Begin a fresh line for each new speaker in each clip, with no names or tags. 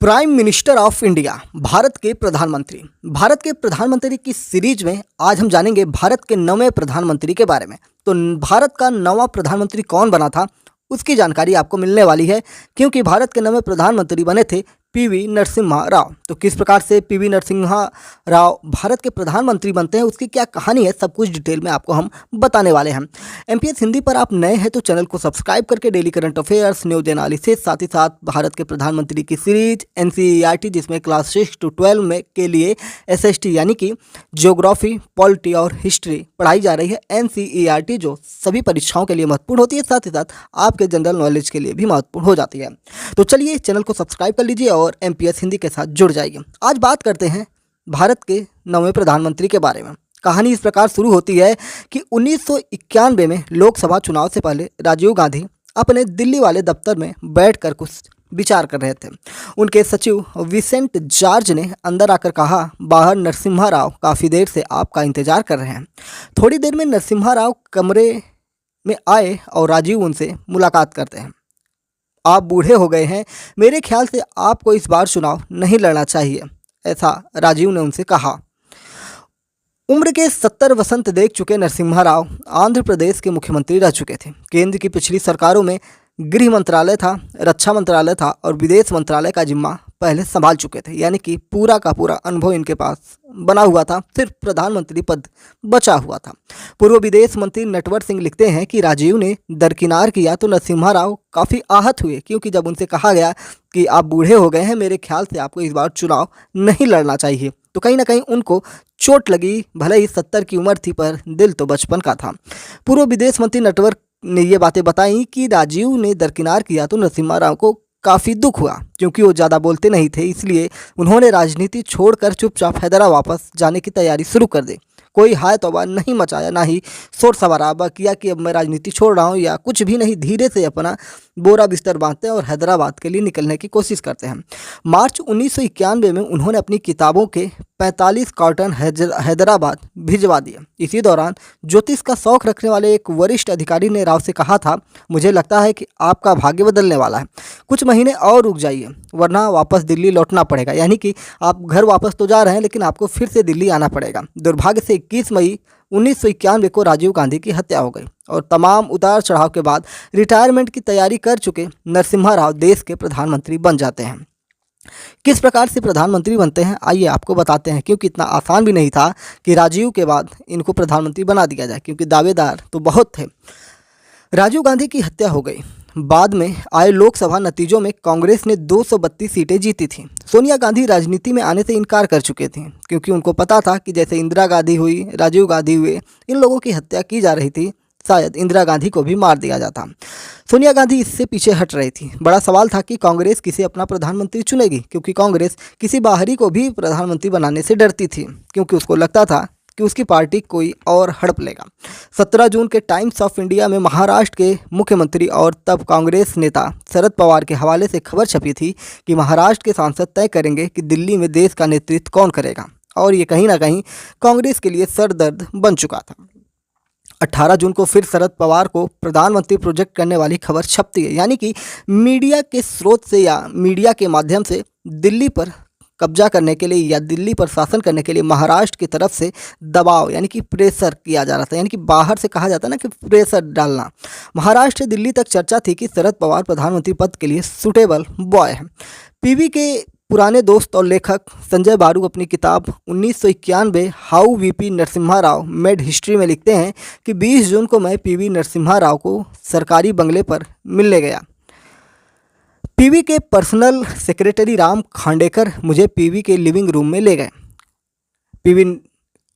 Prime minister of India, Bharat के प्रधानमंत्री की सीरीज में आज हम जानेंगे भारत के नवे प्रधानमंत्री के बारे में। तो भारत का नवा प्रधानमंत्री कौन बना था उसकी जानकारी आपको मिलने वाली है, क्योंकि भारत के नवे प्रधानमंत्री बने थे पीवी नरसिम्हा राव। तो किस प्रकार से पीवी नरसिम्हा राव भारत के प्रधानमंत्री बनते हैं, उसकी क्या कहानी है, सब कुछ डिटेल में आपको हम बताने वाले हैं। एमपीएस हिंदी पर आप नए हैं तो चैनल को सब्सक्राइब करके daily current affairs, news analysis, साथ ही साथ भारत के प्रधानमंत्री की सीरीज एनसीईआरटी, जिसमें क्लास 6 to 12 में के लिए एसएसटी यानी कि ज्योग्राफी, पॉलिटी और हिस्ट्री पढ़ाई जा रही है। एनसीईआरटी जो सभी परीक्षाओं के लिए महत्वपूर्ण होती है, साथ ही साथ आपके जनरल नॉलेज के लिए भी महत्वपूर्ण हो जाती है। तो चलिए चैनल को सब्सक्राइब कर लीजिए और एमपीएस हिंदी के साथ जुड़ जाइए। आज बात करते हैं भारत के नवे प्रधानमंत्री के बारे में। कहानी इस प्रकार शुरू होती है कि 1991 में लोकसभा चुनाव से पहले राजीव गांधी अपने दिल्ली वाले दफ्तर में बैठकर कुछ विचार कर रहे थे। उनके सचिव विसेंट जॉर्ज ने अंदर आकर कहा, बाहर नरसिम्हा राव काफ़ी देर से आपका इंतजार कर रहे हैं। थोड़ी देर में नरसिम्हा राव कमरे में आए और राजीव उनसे मुलाकात करते हैं। आप बूढ़े हो गए हैं, मेरे ख्याल से आपको इस बार चुनाव नहीं लड़ना चाहिए, ऐसा राजीव ने उनसे कहा। उम्र के 70 वसंत देख चुके नरसिम्हा राव आंध्र प्रदेश के मुख्यमंत्री रह चुके थे। केंद्र की पिछली सरकारों में गृह मंत्रालय था, रक्षा मंत्रालय था और विदेश मंत्रालय का जिम्मा पहले संभाल चुके थे, यानी कि पूरा का पूरा अनुभव इनके पास बना हुआ था, सिर्फ प्रधानमंत्री पद बचा हुआ था। पूर्व विदेश मंत्री नटवर सिंह लिखते हैं कि राजीव ने दरकिनार किया तो नरसिम्हा राव काफ़ी आहत हुए, क्योंकि जब उनसे कहा गया कि आप बूढ़े हो गए हैं, मेरे ख्याल से आपको इस बार चुनाव नहीं लड़ना चाहिए, तो कहीं ना कहीं उनको चोट लगी। भले ही 70 की उम्र थी, पर दिल तो बचपन का था। पूर्व विदेश मंत्री नटवर ने ये बातें बताई कि राजीव ने दरकिनार किया तो नरसिम्हा राव को काफ़ी दुख हुआ, क्योंकि वो ज़्यादा बोलते नहीं थे, इसलिए उन्होंने राजनीति छोड़कर चुपचाप हैदराबाद वापस जाने की तैयारी शुरू कर दी। कोई हाय तौबा नहीं मचाया, ना ही शोर शराबा किया कि अब मैं राजनीति छोड़ रहा हूँ या कुछ भी नहीं। धीरे से अपना बोरा बिस्तर बांधते हैं और हैदराबाद के लिए निकलने की कोशिश करते हैं। मार्च 1991 में उन्होंने अपनी किताबों के 45 कार्टन हैदराबाद भिजवा दिए। इसी दौरान ज्योतिष का शौक रखने वाले एक वरिष्ठ अधिकारी ने राव से कहा था, मुझे लगता है कि आपका भाग्य बदलने वाला है, कुछ महीने और रुक जाइए वरना वापस दिल्ली लौटना पड़ेगा। यानी कि आप घर वापस तो जा रहे हैं, लेकिन आपको फिर से दिल्ली आना पड़ेगा। दुर्भाग्य से 21 मई 1991 को राजीव गांधी की हत्या हो गई और तमाम उतार चढ़ाव के बाद रिटायरमेंट की तैयारी कर चुके नरसिम्हा राव देश के प्रधानमंत्री बन जाते हैं। किस प्रकार से प्रधानमंत्री बनते हैं, आइए आपको बताते हैं, क्योंकि इतना आसान भी नहीं था कि राजीव के बाद इनको प्रधानमंत्री बना दिया जाए, क्योंकि दावेदार तो बहुत थे। राजीव गांधी की हत्या हो गई। बाद में आए लोकसभा नतीजों में कांग्रेस ने 232 सीटें जीती थीं। सोनिया गांधी राजनीति में आने से इनकार कर चुके थे, क्योंकि उनको पता था कि जैसे इंदिरा गांधी हुई, राजीव गांधी हुए, इन लोगों की हत्या की जा रही थी, शायद इंदिरा गांधी को भी मार दिया जाता। सोनिया गांधी इससे पीछे हट रही थी। बड़ा सवाल था कि कांग्रेस किसे अपना प्रधानमंत्री चुनेगी, क्योंकि कांग्रेस किसी बाहरी को भी प्रधानमंत्री बनाने से डरती थी, क्योंकि उसको लगता था कि उसकी पार्टी कोई और हड़प लेगा। 17 जून के टाइम्स ऑफ इंडिया में महाराष्ट्र के मुख्यमंत्री और तब कांग्रेस नेता शरद पवार के हवाले से खबर छपी थी कि महाराष्ट्र के सांसद तय करेंगे कि दिल्ली में देश का नेतृत्व कौन करेगा, और ये कहीं ना कहीं कांग्रेस के लिए सरदर्द बन चुका था। 18 जून को फिर शरद पवार को प्रधानमंत्री प्रोजेक्ट करने वाली खबर छपती है, यानी कि मीडिया के स्रोत से या मीडिया के माध्यम से दिल्ली पर कब्जा करने के लिए या दिल्ली पर शासन करने के लिए महाराष्ट्र की तरफ से दबाव यानी कि प्रेशर किया जा रहा था। यानी कि बाहर से कहा जाता है ना कि प्रेशर डालना। महाराष्ट्र से दिल्ली तक चर्चा थी कि शरद पवार प्रधानमंत्री पद के लिए सूटेबल बॉय है। पीवी के पुराने दोस्त और लेखक संजय बारू अपनी किताब 1991 how VP Narasimha Rao made history में लिखते हैं कि 20 जून को मैं पीवी नरसिम्हा राव को सरकारी बंगले पर मिलने गया। पीवी के पर्सनल सेक्रेटरी राम खांडेकर मुझे पीवी के लिविंग रूम में ले गए। पीवी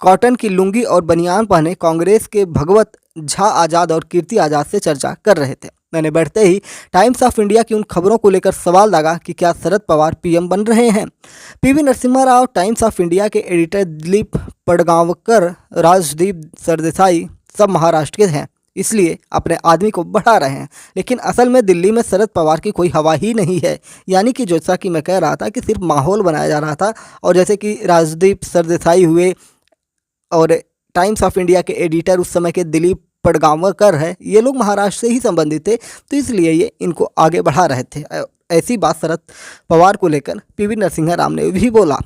कॉटन की लुंगी और बनियान पहने कांग्रेस के भगवत झा आज़ाद और कीर्ति आज़ाद से चर्चा कर रहे थे। मैंने बैठते ही टाइम्स ऑफ इंडिया की उन खबरों को लेकर सवाल दागा कि क्या शरद पवार पीएम बन रहे हैं। PV Narasimha Rao times of India के एडिटर दिलीप पडगांवकर, राजदीप सरदेसाई सब महाराष्ट्र के हैं, इसलिए अपने आदमी को बढ़ा रहे हैं, लेकिन असल में दिल्ली में शरद पवार की कोई हवा ही नहीं है। यानी कि जैसा कि मैं कह रहा था कि सिर्फ माहौल बनाया जा रहा था, और जैसे कि राजदीप सरदेसाई हुए और टाइम्स ऑफ इंडिया के एडिटर उस समय के दिलीप पडगांवकर है, ये लोग महाराष्ट्र से ही संबंधित थे, तो इसलिए ये इनको आगे बढ़ा रहे थे। ऐसी बात शरद पवार को लेकर पीवी नरसिम्हा राव ने भी बोला।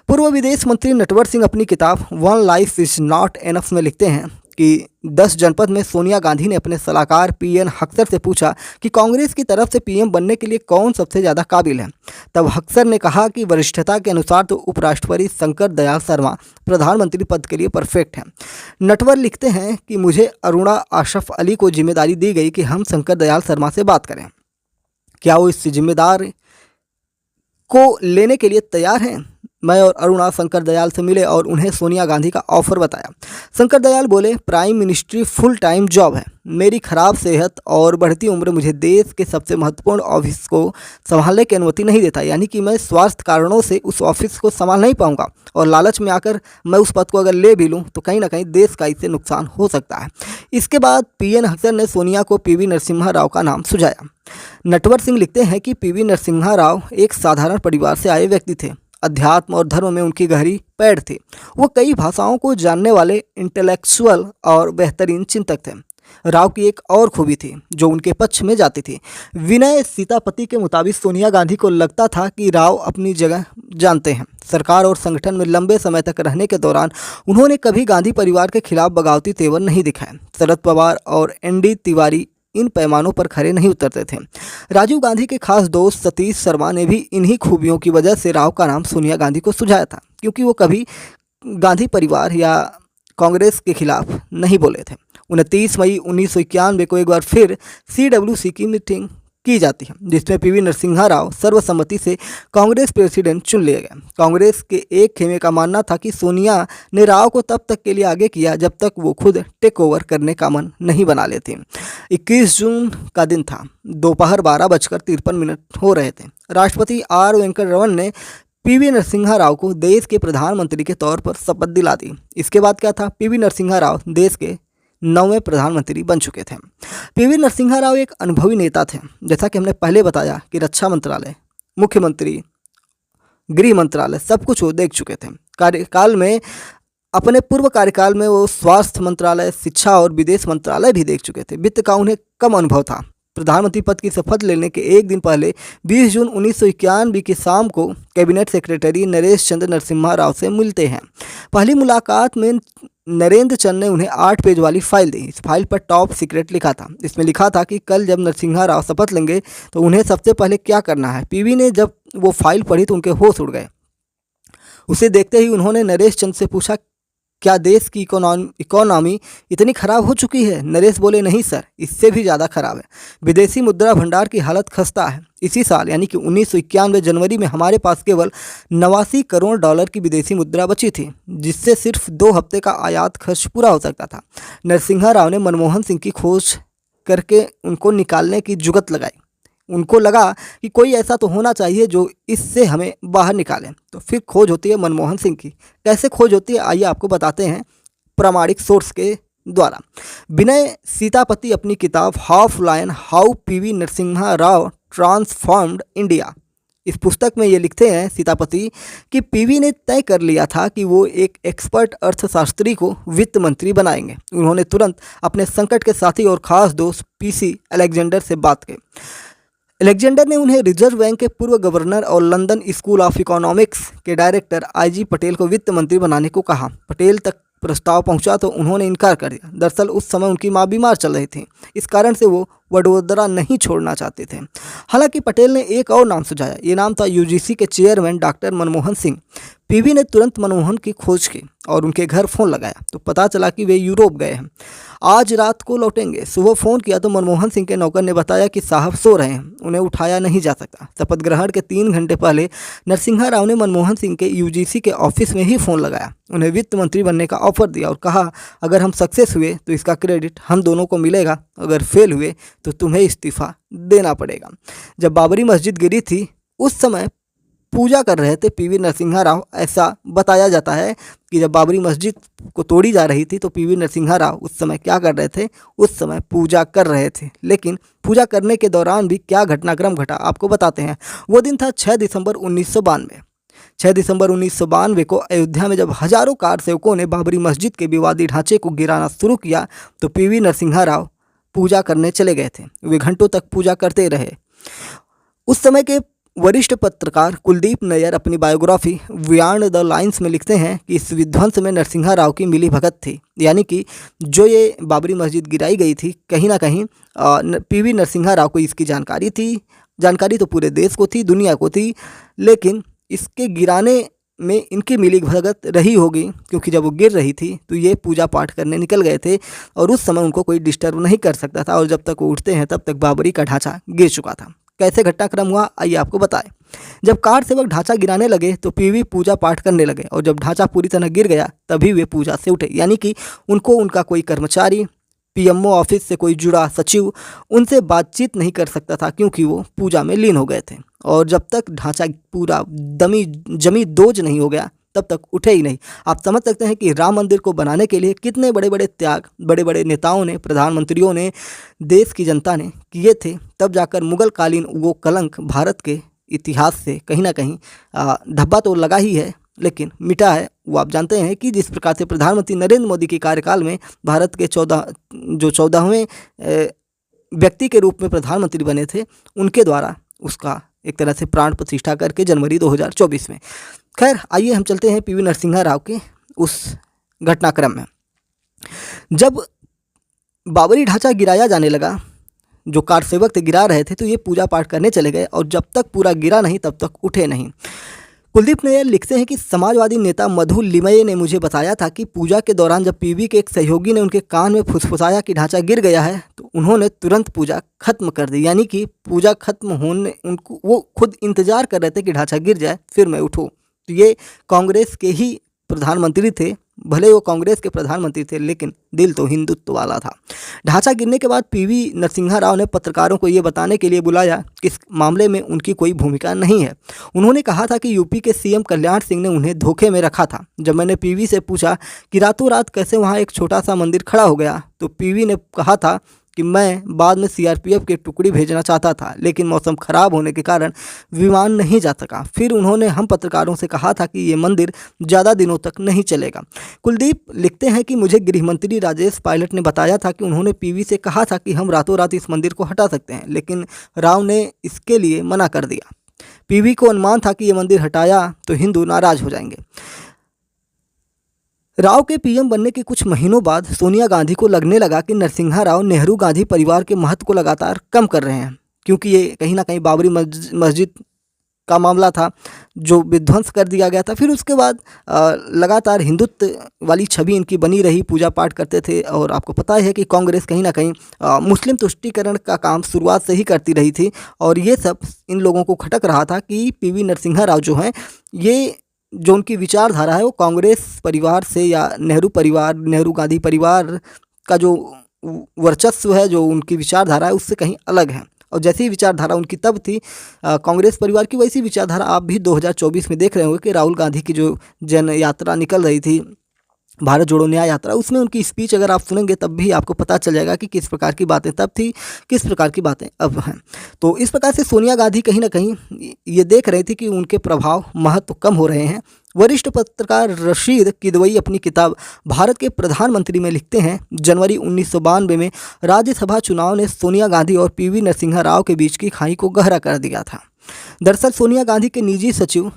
पूर्व विदेश मंत्री नटवर सिंह अपनी किताब one life is not enough में लिखते हैं कि 10 जनपद में सोनिया गांधी ने अपने सलाहकार पीएन हक्सर से पूछा कि कांग्रेस की तरफ से पीएम बनने के लिए कौन सबसे ज़्यादा काबिल है। तब हक्सर ने कहा कि वरिष्ठता के अनुसार तो उपराष्ट्रपति शंकर दयाल शर्मा प्रधानमंत्री पद के लिए परफेक्ट हैं। नटवर लिखते हैं कि मुझे अरुणा आशफ अली को जिम्मेदारी दी गई कि हम शंकर दयाल शर्मा से बात करें। क्या वो इस जिम्मेदार को लेने के लिए तैयार हैं? मैं और अरुणा शंकर दयाल से मिले और उन्हें सोनिया गांधी का ऑफर बताया। शंकर दयाल बोले, prime ministry full time job है। मेरी खराब सेहत और बढ़ती उम्र मुझे देश के सबसे महत्वपूर्ण ऑफिस को संभालने की अनुमति नहीं देता, यानी कि मैं स्वास्थ्य कारणों से उस ऑफिस को संभाल नहीं पाऊंगा और लालच में आकर मैं उस पद को अगर ले भी लूँ तो कहीं ना कहीं देश का इससे नुकसान हो सकता है। इसके बाद पीएन हक्सर ने सोनिया को पीवी नरसिम्हा राव का नाम सुझाया। नटवर सिंह लिखते हैं कि पीवी नरसिम्हा राव एक साधारण परिवार से आए व्यक्ति थे। अध्यात्म और धर्म में उनकी गहरी पैठ थी। वो कई भाषाओं को जानने वाले इंटेलेक्चुअल और बेहतरीन चिंतक थे। राव की एक और खूबी थी जो उनके पक्ष में जाती थी। विनय सीतापति के मुताबिक सोनिया गांधी को लगता था कि राव अपनी जगह जानते हैं। सरकार और संगठन में लंबे समय तक रहने के दौरान उन्होंने कभी गांधी परिवार के खिलाफ बगावती तेवर नहीं दिखाए। शरद पवार और एनडी तिवारी इन पैमानों पर खरे नहीं उतरते थे। राजीव गांधी के खास दोस्त सतीश शर्मा ने भी इन्हीं खूबियों की वजह से राव का नाम सोनिया गांधी को सुझाया था, क्योंकि वो कभी गांधी परिवार या कांग्रेस के खिलाफ नहीं बोले थे। 29 मई 1991 को एक बार फिर CWC की मीटिंग की जाती है, जिसमें पीवी नरसिम्हा राव सर्वसम्मति से कांग्रेस प्रेसिडेंट चुन लिए गए। कांग्रेस के एक खेमे का मानना था कि सोनिया ने राव को तब तक के लिए आगे किया जब तक वो खुद टेक ओवर करने का मन नहीं बना लेती। 21 जून का दिन था। दोपहर 12:53 हो रहे थे। राष्ट्रपति R वेंकट रमन ने पीवी नरसिम्हा राव को देश के प्रधानमंत्री के तौर पर शपथ दिला दी। इसके बाद क्या था, पीवी नरसिम्हा राव देश के 9वें प्रधानमंत्री बन चुके थे। पीवी नरसिम्हा राव एक अनुभवी नेता थे। जैसा कि हमने पहले बताया कि रक्षा मंत्रालय, मुख्यमंत्री, गृह मंत्रालय सब कुछ वो देख चुके थे। कार्यकाल में, अपने पूर्व कार्यकाल में वो स्वास्थ्य मंत्रालय, शिक्षा और विदेश मंत्रालय भी देख चुके थे। वित्त का उन्हें कम अनुभव था। प्रधानमंत्री पद की शपथ लेने के एक दिन पहले 20 जून 1991 की शाम को कैबिनेट सेक्रेटरी नरेश चंद्र नरसिम्हा राव से मिलते हैं। पहली मुलाकात में नरेंद्र चंद ने उन्हें 8 पेज वाली फाइल दी। इस फाइल पर टॉप सीक्रेट लिखा था। इसमें लिखा था कि कल जब नरसिम्हा राव शपथ लेंगे तो उन्हें सबसे पहले क्या करना है। पीवी ने जब वो फाइल पढ़ी तो उनके होश उड़ गए। उसे देखते ही उन्होंने नरेश चंद से पूछा, क्या देश की इकोनॉमी इतनी खराब हो चुकी है? नरेश बोले, नहीं सर, इससे भी ज़्यादा खराब है। विदेशी मुद्रा भंडार की हालत खस्ता है। इसी साल यानी कि 1991 जनवरी में हमारे पास केवल 89 करोड़ डॉलर की विदेशी मुद्रा बची थी, जिससे सिर्फ 2 हफ्ते का आयात खर्च पूरा हो सकता था। नरसिम्हा राव ने मनमोहन सिंह की खोज करके उनको निकालने की जुगत लगाई। उनको लगा कि कोई ऐसा तो होना चाहिए जो इससे हमें बाहर निकाले। तो फिर खोज होती है मनमोहन सिंह की। कैसे खोज होती है, आइए आपको बताते हैं प्रामाणिक सोर्स के द्वारा। विनय सीतापति अपनी किताब half lion how PV Narasimha Rao transformed India, इस पुस्तक में ये लिखते हैं सीतापति कि पीवी ने तय कर लिया था कि वो एक एक्सपर्ट अर्थशास्त्री को वित्त मंत्री बनाएंगे। उन्होंने तुरंत अपने संकट के साथी और खास दोस्त PC अलेक्जेंडर से बात की। अलेक्जेंडर ने उन्हें रिजर्व बैंक के पूर्व गवर्नर और लंदन स्कूल ऑफ इकोनॉमिक्स के डायरेक्टर IG पटेल को वित्त मंत्री बनाने को कहा। पटेल तक प्रस्ताव पहुंचा तो उन्होंने इनकार कर दिया। दरअसल उस समय उनकी मां बीमार चल रही थी, इस कारण से वो वडोदरा नहीं छोड़ना चाहते थे। हालांकि पटेल ने एक और नाम सुझाया। ये नाम था UGC के chairman doctor Manmohan Singh. PV ने तुरंत मनमोहन की खोज की और उनके घर फ़ोन लगाया तो पता चला कि वे यूरोप गए हैं, आज रात को लौटेंगे। सुबह फ़ोन किया तो मनमोहन सिंह के नौकर ने बताया कि साहब सो रहे हैं, उन्हें उठाया नहीं जा सकता। शपथ ग्रहण के 3 घंटे पहले नरसिम्हा राव ने मनमोहन सिंह के UGC के ऑफिस में ही फ़ोन लगाया, उन्हें वित्त मंत्री बनने का ऑफर दिया और कहा, अगर हम सक्सेस हुए तो इसका क्रेडिट हम दोनों को मिलेगा, अगर फेल हुए तो तुम्हें इस्तीफ़ा देना पड़ेगा। जब बाबरी मस्जिद गिरी थी उस समय पूजा कर रहे थे पीवी नरसिम्हा राव। ऐसा बताया जाता है कि जब बाबरी मस्जिद को तोड़ी जा रही थी तो पीवी नरसिम्हा राव उस समय क्या कर रहे थे, उस समय पूजा कर रहे थे। लेकिन पूजा करने के दौरान भी क्या घटनाक्रम घटा आपको बताते हैं। वो दिन था 6 दिसंबर 1992। 6 दिसंबर 1992 को अयोध्या में जब हजारों कार सेवकों ने बाबरी मस्जिद के विवादी ढांचे को गिराना शुरू किया तो पीवी नरसिम्हा राव पूजा करने चले गए थे। वे घंटों तक पूजा करते रहे। उस समय के वरिष्ठ पत्रकार कुलदीप नैयर अपनी बायोग्राफी बियॉन्ड द लाइन्स में लिखते हैं कि इस विध्वंस में नरसिम्हा राव की मिली भगत थी। यानी कि जो ये बाबरी मस्जिद गिराई गई थी, कहीं ना कहीं पीवी नरसिम्हा राव को इसकी जानकारी थी। जानकारी तो पूरे देश को थी, दुनिया को थी, लेकिन इसके गिराने में इनकी मिली भगत रही होगी, क्योंकि जब वो गिर रही थी तो ये पूजा पाठ करने निकल गए थे और उस समय उनको कोई डिस्टर्ब नहीं कर सकता था, और जब तक वो उठते हैं तब तक बाबरी का ढांचा गिर चुका था। कैसे घटनाक्रम हुआ, आइए आपको बताएं। जब कार सेवक ढांचा गिराने लगे तो पीवी पूजा पाठ करने लगे, और जब ढांचा पूरी तरह गिर गया तभी वे पूजा से उठे। यानी कि उनको उनका कोई कर्मचारी, पीएमओ ऑफिस से कोई जुड़ा सचिव उनसे बातचीत नहीं कर सकता था, क्योंकि वो पूजा में लीन हो गए थे। और जब तक ढांचा पूरा जमी दोज नहीं हो गया तब तक उठे ही नहीं। आप समझ सकते हैं कि राम मंदिर को बनाने के लिए कितने बड़े बड़े त्याग बड़े बड़े नेताओं ने, प्रधानमंत्रियों ने, देश की जनता ने किए थे। तब जाकर मुगल कालीन वो कलंक भारत के इतिहास से कहीं ना कहीं धब्बा तो लगा ही है, लेकिन मिटा है। वो आप जानते हैं कि जिस प्रकार से प्रधानमंत्री नरेंद्र मोदी के कार्यकाल में भारत के 14वें व्यक्ति के रूप में प्रधानमंत्री बने थे, उनके द्वारा उसका एक तरह से प्राण प्रतिष्ठा करके जनवरी 2024 में। खैर, आइए हम चलते हैं पीवी नरसिम्हा राव के उस घटनाक्रम में। जब बाबरी ढांचा गिराया जाने लगा, जो कार सेवक थे गिरा रहे थे, तो ये पूजा पाठ करने चले गए, और जब तक पूरा गिरा नहीं तब तक उठे नहीं। कुलदीप नैयर लिखते हैं कि समाजवादी नेता मधु लिमये ने मुझे बताया था कि पूजा के दौरान जब पीवी के एक सहयोगी ने उनके कान में फुसफुसाया कि ढांचा गिर गया है, तो उन्होंने तुरंत पूजा खत्म कर दी। यानी कि पूजा खत्म होने उनको वो खुद इंतजार कर रहे थे कि ढांचा गिर जाए फिर मैं उठूँ। तो ये कांग्रेस के ही प्रधानमंत्री थे, भले वो कांग्रेस के प्रधानमंत्री थे, लेकिन दिल तो हिंदुत्व वाला था। ढांचा गिरने के बाद पीवी नरसिम्हा राव ने पत्रकारों को ये बताने के लिए बुलाया कि इस मामले में उनकी कोई भूमिका नहीं है। उन्होंने कहा था कि यूपी के सीएम कल्याण सिंह ने उन्हें धोखे में रखा था। जब मैंने पीवी से पूछा कि रातों रात कैसे वहाँ एक छोटा सा मंदिर खड़ा हो गया, तो पीवी ने कहा था कि मैं बाद में सीआरपीएफ की टुकड़ी भेजना चाहता था, लेकिन मौसम खराब होने के कारण विमान नहीं जा सका। फिर उन्होंने हम पत्रकारों से कहा था कि ये मंदिर ज़्यादा दिनों तक नहीं चलेगा। कुलदीप लिखते हैं कि मुझे गृह मंत्री राजेश पायलट ने बताया था कि उन्होंने पीवी से कहा था कि हम रातों रात इस मंदिर को हटा सकते हैं, लेकिन राव ने इसके लिए मना कर दिया। पीवी को अनुमान था कि ये मंदिर हटाया तो हिंदू नाराज हो जाएंगे। राव के पीएम बनने के कुछ महीनों बाद सोनिया गांधी को लगने लगा कि नरसिम्हा राव नेहरू गांधी परिवार के महत्व को लगातार कम कर रहे हैं, क्योंकि ये कहीं ना कहीं बाबरी मस्जिद का मामला था जो विध्वंस कर दिया गया था। फिर उसके बाद लगातार हिंदुत्व वाली छवि इनकी बनी रही, पूजा पाठ करते थे। और आपको पता है कि कांग्रेस कहीं ना कहीं मुस्लिम तुष्टीकरण का काम शुरुआत से ही करती रही थी, और ये सब इन लोगों को खटक रहा था कि पीवी नरसिम्हा राव जो हैं, ये जो उनकी विचारधारा है वो कांग्रेस परिवार से या नेहरू परिवार, नेहरू गांधी परिवार का जो वर्चस्व है, जो उनकी विचारधारा है, उससे कहीं अलग है। और जैसी विचारधारा उनकी तब थी कांग्रेस परिवार की, वैसी विचारधारा आप भी 2024 में देख रहे होंगे कि राहुल गांधी की जो जन यात्रा निकल रही थी, भारत जोड़ो न्याय यात्रा, उसमें उनकी स्पीच अगर आप सुनेंगे तब भी आपको पता चल जाएगा कि किस प्रकार की बातें तब थी, किस प्रकार की बातें अब हैं। तो इस प्रकार से सोनिया गांधी कहीं ना कहीं ये देख रही थी कि उनके प्रभाव महत्व कम हो रहे हैं। वरिष्ठ पत्रकार रशीद किदवई अपनी किताब भारत के प्रधानमंत्री में लिखते हैं, जनवरी 1992 में राज्यसभा चुनाव ने सोनिया गांधी और पीवी नरसिम्हा राव के बीच की खाई को गहरा कर दिया था। दरअसल सोनिया गांधी के निजी सचिव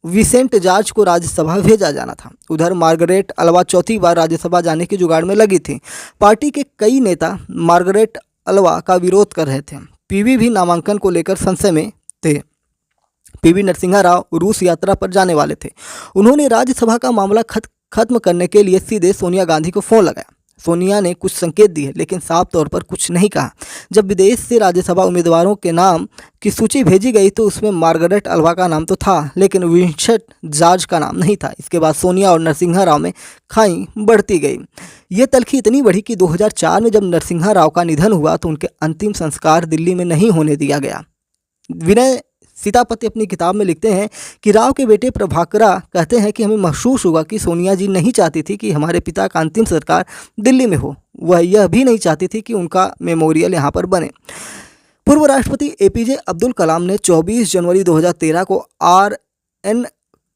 विसेंट जॉर्ज को राज्यसभा भेजा जाना था। उधर मार्गरेट अल्वा चौथी बार राज्यसभा जाने की जुगाड़ में लगी थी। पार्टी के कई नेता मार्गरेट अल्वा का विरोध कर रहे थे। पीवी भी नामांकन को लेकर संशय में थे। पीवी नरसिम्हा राव रूस यात्रा पर जाने वाले थे। उन्होंने राज्यसभा का मामला खत्म करने के लिए सीधे सोनिया गांधी को फ़ोन लगाया। सोनिया ने कुछ संकेत दिए, लेकिन साफ तौर पर कुछ नहीं कहा। जब विदेश से राज्यसभा उम्मीदवारों के नाम की सूची भेजी गई तो उसमें मार्गरेट अल्वा का नाम तो था, लेकिन विंसेंट जॉर्ज का नाम नहीं था। इसके बाद सोनिया और नरसिम्हा राव में खाई बढ़ती गई। ये तल्खी इतनी बढ़ी कि 2004 में जब नरसिम्हा राव का निधन हुआ तो उनके अंतिम संस्कार दिल्ली में नहीं होने दिया गया। विनय सीतापति अपनी किताब में लिखते हैं कि राव के बेटे प्रभाकरा कहते हैं कि हमें महसूस हुआ कि सोनिया जी नहीं चाहती थी कि हमारे पिता का अंतिम संस्कार दिल्ली में हो। वह यह भी नहीं चाहती थी कि उनका मेमोरियल यहाँ पर बने। पूर्व राष्ट्रपति एपीजे अब्दुल कलाम ने 24 जनवरी 2013 को RN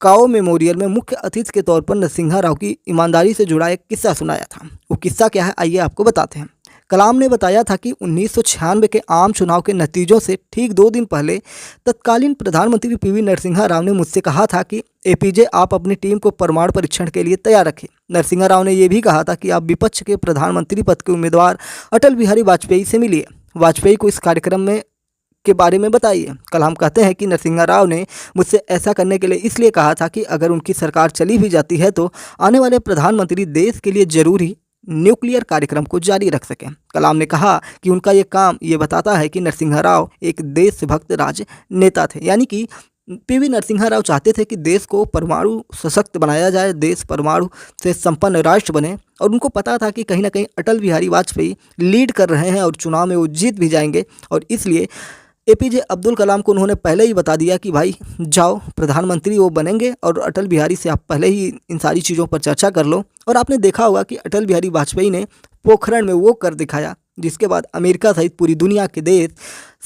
काओ मेमोरियल में मुख्य अतिथि के तौर पर नरसिम्हा राव की ईमानदारी से जुड़ा एक किस्सा सुनाया था। वो किस्सा क्या है, आइए आपको बताते हैं। कलाम ने बताया था कि 1996 के आम चुनाव के नतीजों से ठीक 2 दिन पहले तत्कालीन प्रधानमंत्री पीवी नरसिम्हा राव ने मुझसे कहा था कि एपीजे आप अपनी टीम को परमाणु परीक्षण के लिए तैयार रखें। नरसिम्हा राव ने यह भी कहा था कि आप विपक्ष के प्रधानमंत्री पद के उम्मीदवार अटल बिहारी वाजपेयी से मिलिए, वाजपेयी को इस कार्यक्रम में के बारे में बताइए। कलाम कहते हैं कि नरसिम्हा राव ने मुझसे ऐसा करने के लिए इसलिए कहा था कि अगर उनकी सरकार चली भी जाती है तो आने वाले प्रधानमंत्री देश के लिए जरूरी न्यूक्लियर कार्यक्रम को जारी रख सकें। कलाम ने कहा कि उनका ये काम ये बताता है कि नरसिम्हा राव एक देशभक्त राजनेता थे, यानी कि पीवी नरसिम्हा राव चाहते थे कि देश को परमाणु सशक्त बनाया जाए, देश परमाणु से संपन्न राष्ट्र बने, और उनको पता था कि कहीं ना कहीं अटल बिहारी वाजपेयी लीड कर रहे हैं और चुनाव में वो जीत भी जाएंगे, और इसलिए एपीजे अब्दुल कलाम को उन्होंने पहले ही बता दिया कि भाई जाओ, प्रधानमंत्री वो बनेंगे और अटल बिहारी से आप पहले ही इन सारी चीज़ों पर चर्चा कर लो। और आपने देखा होगा कि अटल बिहारी वाजपेयी ने पोखरण में वो कर दिखाया जिसके बाद अमेरिका सहित पूरी दुनिया के देश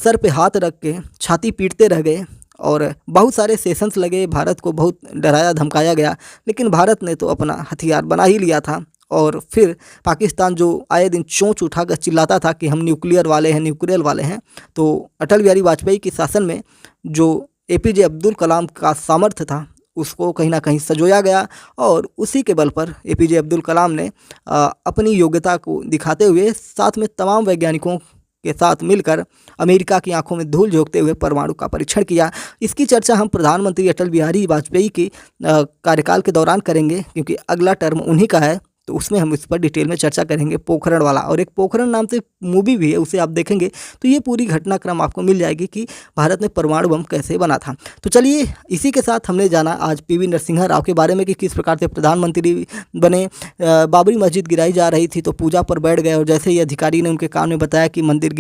सर पे हाथ रख के छाती पीटते रह गए और बहुत सारे सेशंस लगे, भारत को बहुत डराया धमकाया गया, लेकिन भारत ने तो अपना हथियार बना ही लिया था। और फिर पाकिस्तान जो आए दिन चोंच उठाकर चिल्लाता था कि हम न्यूक्लियर वाले हैं, न्यूक्लियर वाले हैं, तो अटल बिहारी वाजपेयी के शासन में जो एपीजे अब्दुल कलाम का सामर्थ्य था उसको कहीं ना कहीं संजोया गया, और उसी के बल पर एपीजे अब्दुल कलाम ने अपनी योग्यता को दिखाते हुए साथ में तमाम वैज्ञानिकों के साथ मिलकर अमेरिका की आंखों में धूल झोंकते हुए परमाणु का परीक्षण किया। इसकी चर्चा हम प्रधानमंत्री अटल बिहारी वाजपेयी के कार्यकाल के दौरान करेंगे, क्योंकि अगला टर्म उन्हीं का है, तो उसमें हम इस पर डिटेल में चर्चा करेंगे। पोखरण वाला, और एक पोखरण नाम से मूवी भी है, उसे आप देखेंगे तो ये पूरी घटनाक्रम आपको मिल जाएगी कि भारत ने परमाणु बम कैसे बना था। तो चलिए, इसी के साथ हमने जाना आज पीवी नरसिम्हा राव के बारे में कि किस प्रकार से प्रधानमंत्री बने। बाबरी मस्जिद गिराई जा रही थी तो पूजा पर बैठ गए, और जैसे ही अधिकारी ने उनके कान में बताया कि मस्जिद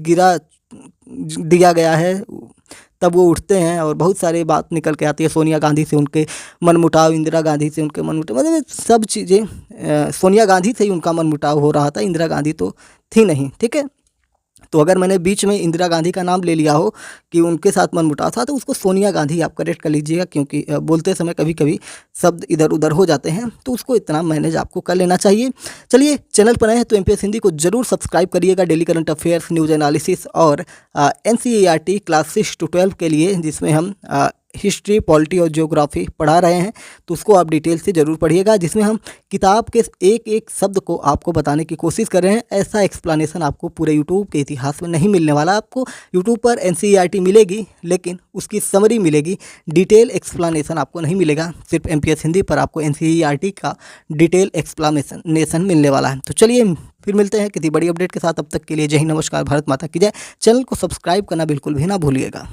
गिरा दिया गया है, तब वो उठते हैं और बहुत सारी बात निकल के आती है। सोनिया गांधी से उनके मनमुटाव, इंदिरा गांधी से उनके मनमुटाव, मतलब सब चीज़ें सोनिया गांधी से ही उनका मनमुटाव हो रहा था, इंदिरा गांधी तो थी नहीं, ठीक है। तो अगर मैंने बीच में इंदिरा गांधी का नाम ले लिया हो कि उनके साथ मनमुटाव था, तो उसको सोनिया गांधी आप करेक्ट कर लीजिएगा, क्योंकि बोलते समय कभी कभी शब्द इधर उधर हो जाते हैं, तो उसको इतना मैनेज आपको कर लेना चाहिए। चलिए, चैनल पर आए हैं तो एमपीएस हिंदी को जरूर सब्सक्राइब करिएगा, daily current affairs, news analysis और एनसीईआरटी क्लास 6 to 12 के लिए, जिसमें हम हिस्ट्री, पॉलिटी और ज्योग्राफी पढ़ा रहे हैं, तो उसको आप डिटेल से ज़रूर पढ़िएगा, जिसमें हम किताब के एक एक शब्द को आपको बताने की कोशिश कर रहे हैं। ऐसा एक्सप्लेनेशन आपको पूरे यूट्यूब के इतिहास में नहीं मिलने वाला। आपको यूट्यूब पर एनसीईआरटी मिलेगी, लेकिन उसकी समरी मिलेगी, डिटेल एक्सप्लेनेशन आपको नहीं मिलेगा। सिर्फ एमपीएस हिंदी पर आपको एनसीईआरटी का डिटेल एक्सप्लेनेशन मिलने वाला है। तो चलिए, फिर मिलते हैं किसी बड़ी अपडेट के साथ। अब तक के लिए जय हिंद, नमस्कार, भारत माता की जय। चैनल को सब्सक्राइब करना बिल्कुल भी ना भूलिएगा।